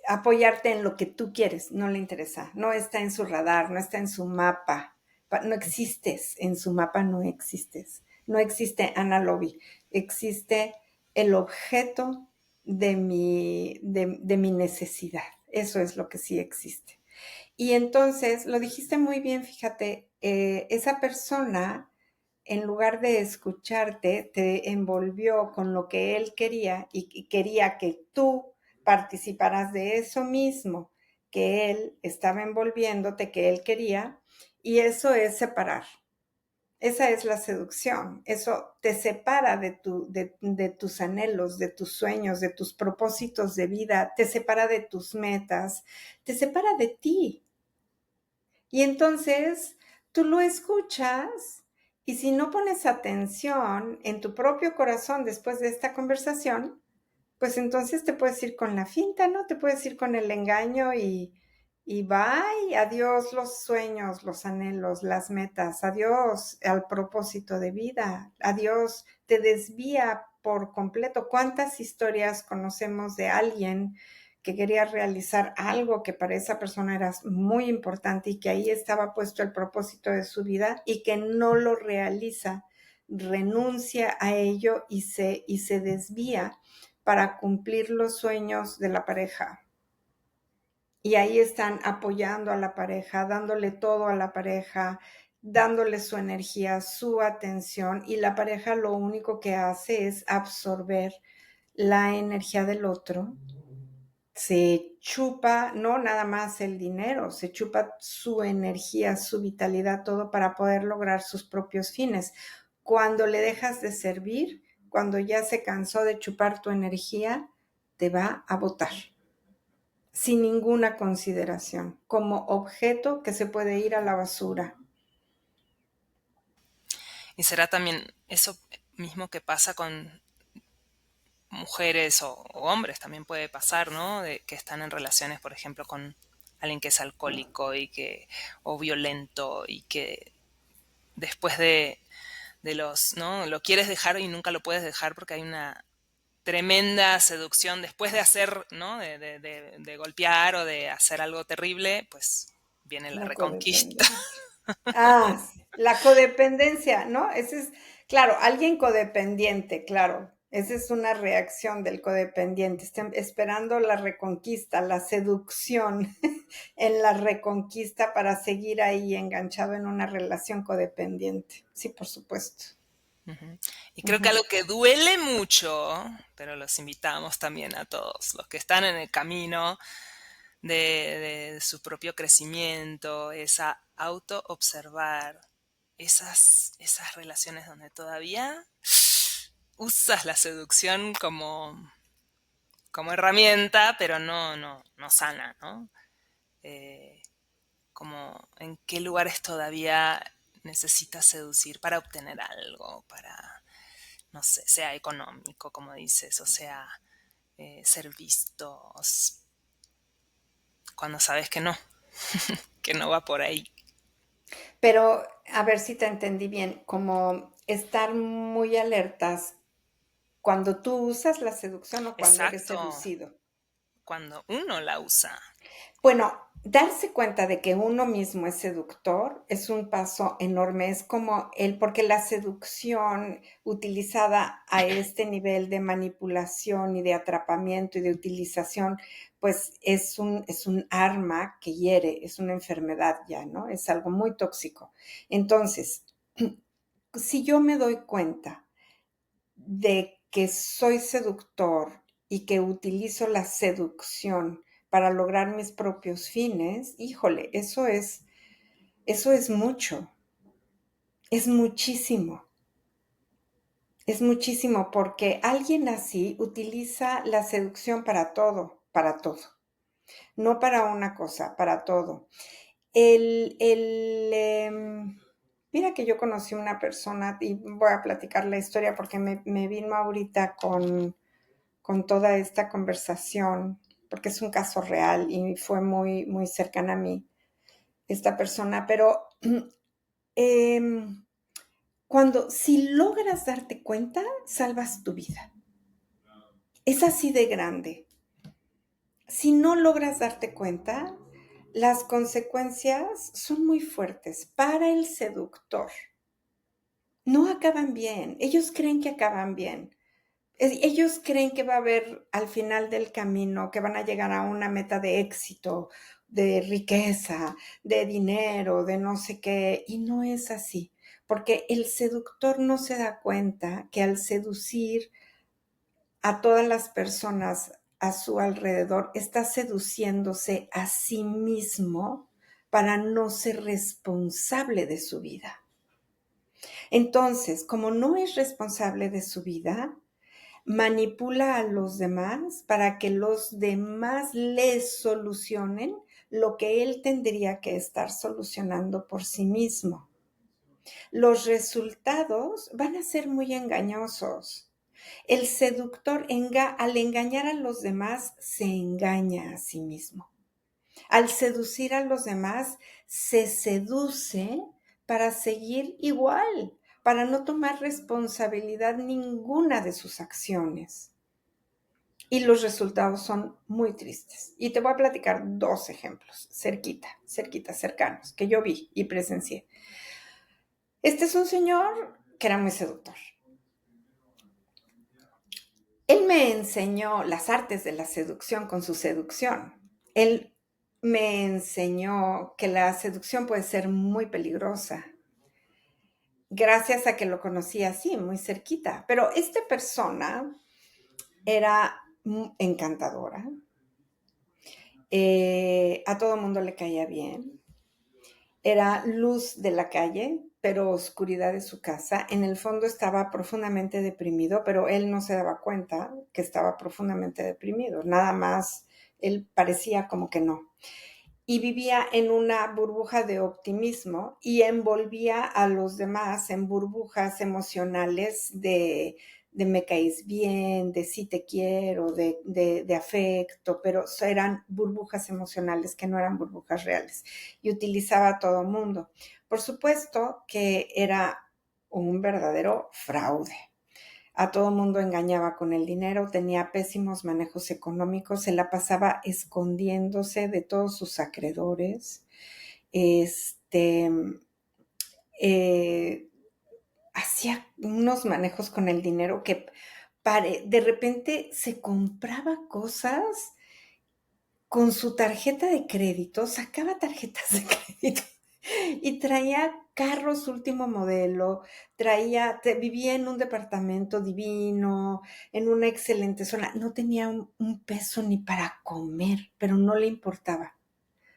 apoyarte en lo que tú quieres. No le interesa. No está en su radar, no está en su mapa. No existes. En su mapa no existes. No existe Ana Lobby. Existe el objeto de mi necesidad. Eso es lo que sí existe. Y entonces, lo dijiste muy bien, fíjate, esa persona, en lugar de escucharte, te envolvió con lo que él quería y quería que tú participaras de eso mismo que él estaba envolviéndote, que él quería, y eso es separar. Esa es la seducción. Eso te separa de tus anhelos, de tus sueños, de tus propósitos de vida, te separa de tus metas, te separa de ti. Y entonces tú lo escuchas y si no pones atención en tu propio corazón después de esta conversación, pues entonces te puedes ir con la finta, ¿no? Te puedes ir con el engaño y bye, adiós los sueños, los anhelos, las metas, adiós al propósito de vida, adiós, te desvía por completo. ¿Cuántas historias conocemos de alguien que quería realizar algo que para esa persona era muy importante y que ahí estaba puesto el propósito de su vida y que no lo realiza, renuncia a ello y se desvía para cumplir los sueños de la pareja? Y ahí están apoyando a la pareja, dándole todo a la pareja, dándole su energía, su atención, y la pareja lo único que hace es absorber la energía del otro, se chupa no nada más el dinero, se chupa su energía, su vitalidad, todo para poder lograr sus propios fines. Cuando le dejas de servir, cuando ya se cansó de chupar tu energía, te va a botar sin ninguna consideración, como objeto que se puede ir a la basura. Y será también eso mismo que pasa con mujeres o hombres, también puede pasar, ¿no? De que están en relaciones, por ejemplo, con alguien que es alcohólico o violento y que después ¿no? Lo quieres dejar y nunca lo puedes dejar porque hay una tremenda seducción después de hacer, ¿no? De golpear o de hacer algo terrible, pues viene la La reconquista. codependencia. Ah, sí, la codependencia, ¿no? Ese es, claro, alguien codependiente, claro. Esa es una reacción del codependiente. Están esperando la reconquista, la seducción en la reconquista para seguir ahí enganchado en una relación codependiente. Sí, por supuesto. Ujú. Y creo que Ujú. algo que duele mucho, pero los invitamos también a todos, los que están en el camino de su propio crecimiento, es a auto-observar esas relaciones donde todavía usas la seducción como herramienta, pero no sana, ¿no? Eh, como en qué lugares todavía necesitas seducir para obtener algo, para, no sé, sea económico, como dices, o sea, ser vistos, cuando sabes que no va por ahí. Pero a ver si te entendí bien, como estar muy alertas cuando tú usas la seducción o cuando eres Exacto, seducido. cuando uno la usa. Bueno, darse cuenta de que uno mismo es seductor es un paso enorme. Es como porque la seducción utilizada a este nivel de manipulación y de atrapamiento y de utilización, pues es un arma que hiere, es una enfermedad ya, ¿no? Es algo muy tóxico. Entonces, si yo me doy cuenta de que soy seductor y que utilizo la seducción para lograr mis propios fines, híjole, eso muchísimo, es muchísimo porque alguien así utiliza la seducción para todo, no para una cosa, para todo. El, el, mira que yo conocí una persona y voy a platicar la historia porque me vino ahorita con toda esta conversación, porque es un caso real y fue muy, muy cercana a mí esta persona, pero eh, si logras darte cuenta, salvas tu vida. Es así de grande. Si no logras darte cuenta, las consecuencias son muy fuertes para el seductor. No acaban bien. Ellos creen que acaban bien. Ellos creen que va a haber al final del camino, que van a llegar a una meta de éxito, de riqueza, de dinero, de no sé qué, y no es así, porque el seductor no se da cuenta que al seducir a todas las personas a su alrededor, está seduciéndose a sí mismo para no ser responsable de su vida. Entonces, como no es responsable de su vida, manipula a los demás para que los demás les solucionen lo que él tendría que estar solucionando por sí mismo. Los resultados van a ser muy engañosos. El seductor, al engañar a los demás, se engaña a sí mismo. Al seducir a los demás, se seduce para seguir igual, para no tomar responsabilidad ninguna de sus acciones. Y los resultados son muy tristes. Y te voy a platicar dos ejemplos, cercanos, que yo vi y presencié. Este es un señor que era muy seductor. Él me enseñó las artes de la seducción con su seducción. Él me enseñó que la seducción puede ser muy peligrosa, gracias a que lo conocí así, muy cerquita. Pero esta persona era encantadora, a todo mundo le caía bien, era luz de la calle, pero oscuridad de su casa. En el fondo estaba profundamente deprimido, pero él no se daba cuenta que estaba profundamente deprimido. Nada más, él parecía como que no. Y vivía en una burbuja de optimismo y envolvía a los demás en burbujas emocionales de me caes bien, de sí te quiero, de afecto, pero eran burbujas emocionales que no eran burbujas reales. Y utilizaba a todo mundo. Por supuesto que era un verdadero fraude. A todo mundo engañaba con el dinero, tenía pésimos manejos económicos, se la pasaba escondiéndose de todos sus acreedores, este, eh, hacía unos manejos con el dinero que de repente se compraba cosas con su tarjeta de crédito, sacaba tarjetas de crédito y traía carros último modelo, vivía en un departamento divino, en una excelente zona, no tenía un peso ni para comer, pero no le importaba,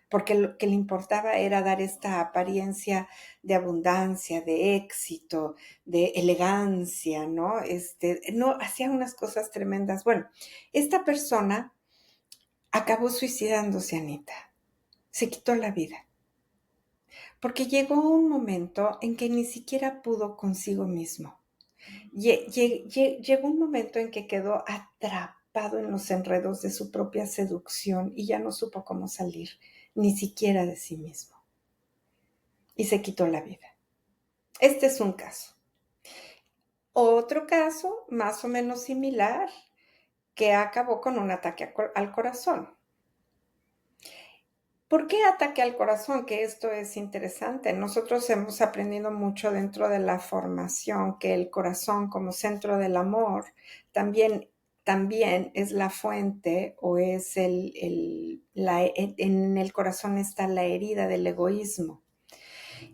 porque lo que le importaba era dar esta apariencia de abundancia, de éxito, de elegancia, ¿no? No, hacía unas cosas tremendas. Bueno, esta persona acabó suicidándose, Anita, se quitó la vida. Porque llegó un momento en que ni siquiera pudo consigo mismo. Llegó un momento en que quedó atrapado en los enredos de su propia seducción y ya no supo cómo salir, ni siquiera de sí mismo. y se quitó la vida. Este es un caso. Otro caso, más o menos similar, que acabó con un ataque al corazón. ¿Por qué ataque al corazón? Que esto es interesante. Nosotros hemos aprendido mucho dentro de la formación que el corazón como centro del amor también, también es la fuente o es en el corazón está la herida del egoísmo.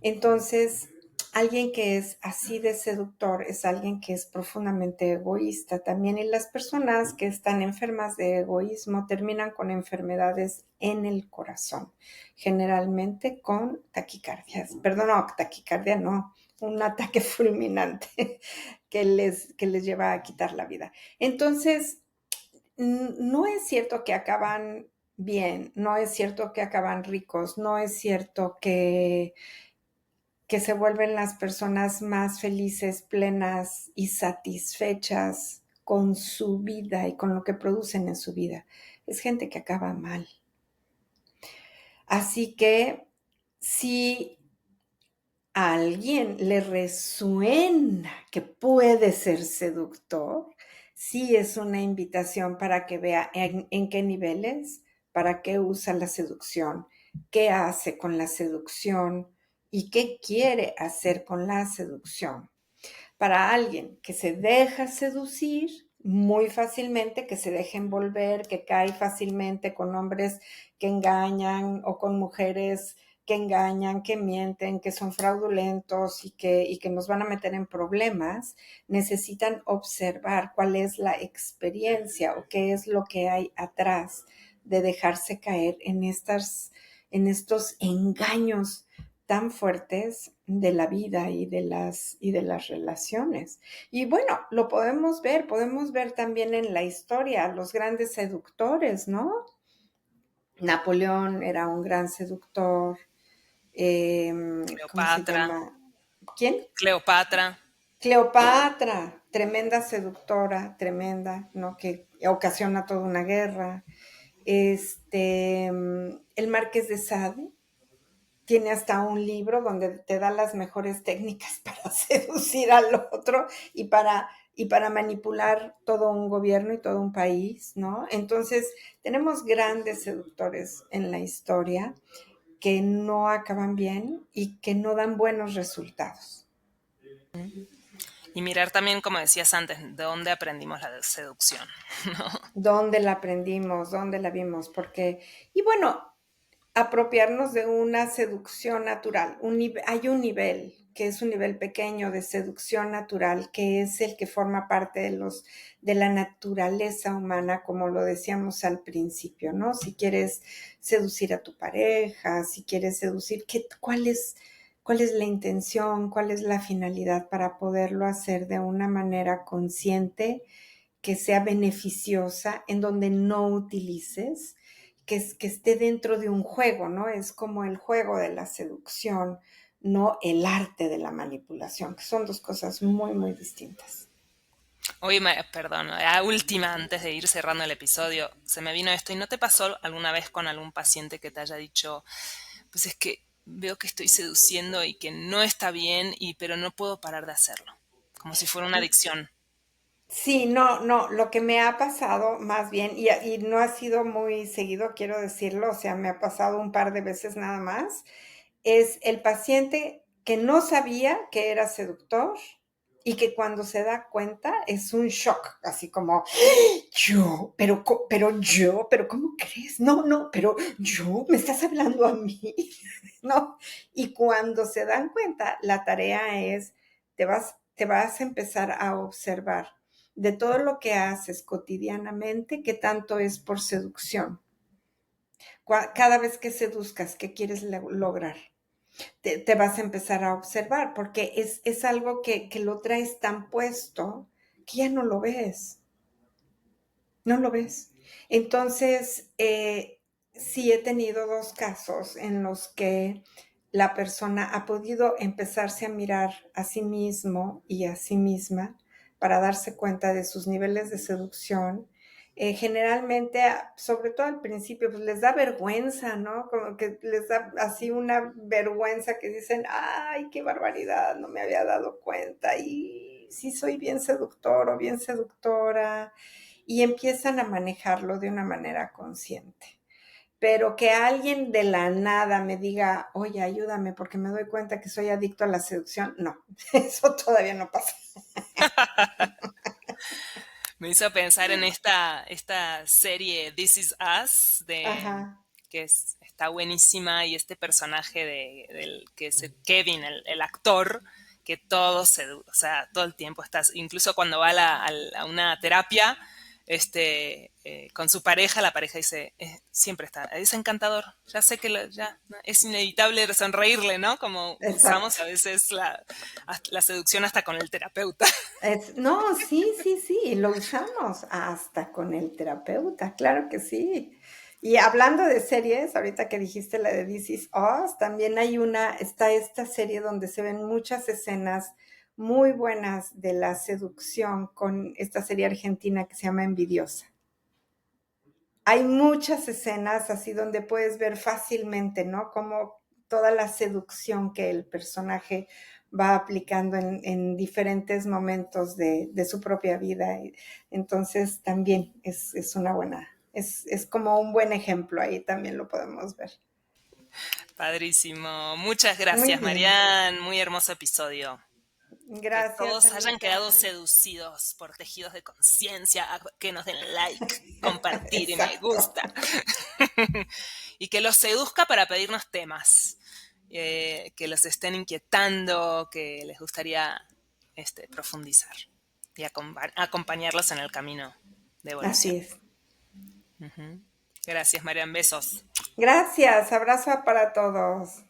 Entonces, alguien que es así de seductor es alguien que es profundamente egoísta también. Y las personas que están enfermas de egoísmo terminan con enfermedades en el corazón, generalmente con taquicardias. Perdón, no, taquicardia no, un ataque fulminante que les lleva a quitar la vida. Entonces, no es cierto que acaban bien, no es cierto que acaban ricos, no es cierto que se vuelven las personas más felices, plenas y satisfechas con su vida y con lo que producen en su vida. Es gente que acaba mal. Así que si a alguien le resuena que puede ser seductor, sí es una invitación para que vea en qué niveles, para qué usa la seducción, qué hace con la seducción y qué quiere hacer con la seducción. Para alguien que se deja seducir muy fácilmente, que se deja envolver, que cae fácilmente con hombres que engañan o con mujeres que engañan, que mienten, que son fraudulentos y que nos van a meter en problemas, necesitan observar cuál es la experiencia o qué es lo que hay atrás de dejarse caer en estos engaños tan fuertes de la vida y de las relaciones. Y bueno, lo podemos ver también en la historia, los grandes seductores, ¿no? Napoleón era un gran seductor. ¿Cómo se Cleopatra, llama? ¿Quién? Cleopatra. Cleopatra, tremenda seductora, tremenda, ¿no? Que ocasiona toda una guerra. El Marqués de Sade, tiene hasta un libro donde te da las mejores técnicas para seducir al otro y para manipular todo un gobierno y todo un país, ¿no? Entonces, tenemos grandes seductores en la historia que no acaban bien y que no dan buenos resultados. Y mirar también, como decías antes, de dónde aprendimos la seducción, ¿no? ¿Dónde la aprendimos? ¿Dónde la vimos? Porque, y bueno, apropiarnos de una seducción natural. Hay un nivel que es un nivel pequeño de seducción natural, que es el que forma parte de la naturaleza humana, como lo decíamos al principio, ¿no? Si quieres seducir a tu pareja, si quieres seducir, cuál es la intención, cuál es la finalidad para poderlo hacer de una manera consciente, que sea beneficiosa, en donde no utilices, que esté dentro de un juego, ¿no? Es como el juego de la seducción, no el arte de la manipulación, que son dos cosas muy, muy distintas. Oye, perdón, la última antes de ir cerrando el episodio, se me vino esto. ¿Y no te pasó alguna vez con algún paciente que te haya dicho, pues es que veo que estoy seduciendo y que no está bien, pero no puedo parar de hacerlo? Como si fuera una adicción. Sí, no, no, lo que me ha pasado más bien, y no ha sido muy seguido, quiero decirlo, o sea, me ha pasado un par de veces nada más, es el paciente que no sabía que era seductor y que cuando se da cuenta es un shock, así como, pero ¿cómo crees? No, no, pero yo, ¿me estás hablando a mí? ¿No? Y cuando se dan cuenta, la tarea es, te vas a empezar a observar de todo lo que haces cotidianamente, qué tanto es por seducción. Cada vez que seduzcas, ¿qué quieres lograr? Te vas a empezar a observar, porque es algo que lo traes tan puesto que ya no lo ves, no lo ves. Entonces, sí he tenido dos casos en los que la persona ha podido empezarse a mirar a sí mismo y a sí misma para darse cuenta de sus niveles de seducción generalmente, sobre todo al principio, pues les da vergüenza, ¿no? Como que les da así una vergüenza que dicen, ay, qué barbaridad, no me había dado cuenta, y sí soy bien seductor o bien seductora, y empiezan a manejarlo de una manera consciente. Pero que alguien de la nada me diga, oye, ayúdame porque me doy cuenta que soy adicto a la seducción, no, eso todavía no pasa. Me hizo pensar en esta serie This Is Us, Ajá, que está buenísima, y este personaje del que es Kevin, el actor, que o sea, todo el tiempo estás, incluso cuando va a una terapia, con su pareja, la pareja dice, siempre está, es encantador, ya sé que ya es inevitable sonreírle, ¿no? Como exacto. usamos a veces la seducción hasta con el terapeuta. No, sí, sí, sí, lo usamos hasta con el terapeuta, claro que sí. Y hablando de series, ahorita que dijiste la de This Is Us, también está esta serie donde se ven muchas escenas muy buenas de la seducción con esta serie argentina que se llama Envidiosa. Hay muchas escenas así donde puedes ver fácilmente, ¿no? Como toda la seducción que el personaje va aplicando en diferentes momentos de su propia vida. Entonces también es una buena, es como un buen ejemplo, ahí también lo podemos ver. Padrísimo. Muchas Muy gracias, bien. Marian. Muy hermoso episodio. Que Gracias, todos hayan quedado Anita. seducidos, protegidos de conciencia, que nos den like, compartir y me Exacto. gusta. Y que los seduzca para pedirnos temas, que los estén inquietando, que les gustaría profundizar y acompañarlos en el camino de evolución. Así es. Ujú. Gracias, Marian. Besos. Gracias. Abrazo para todos.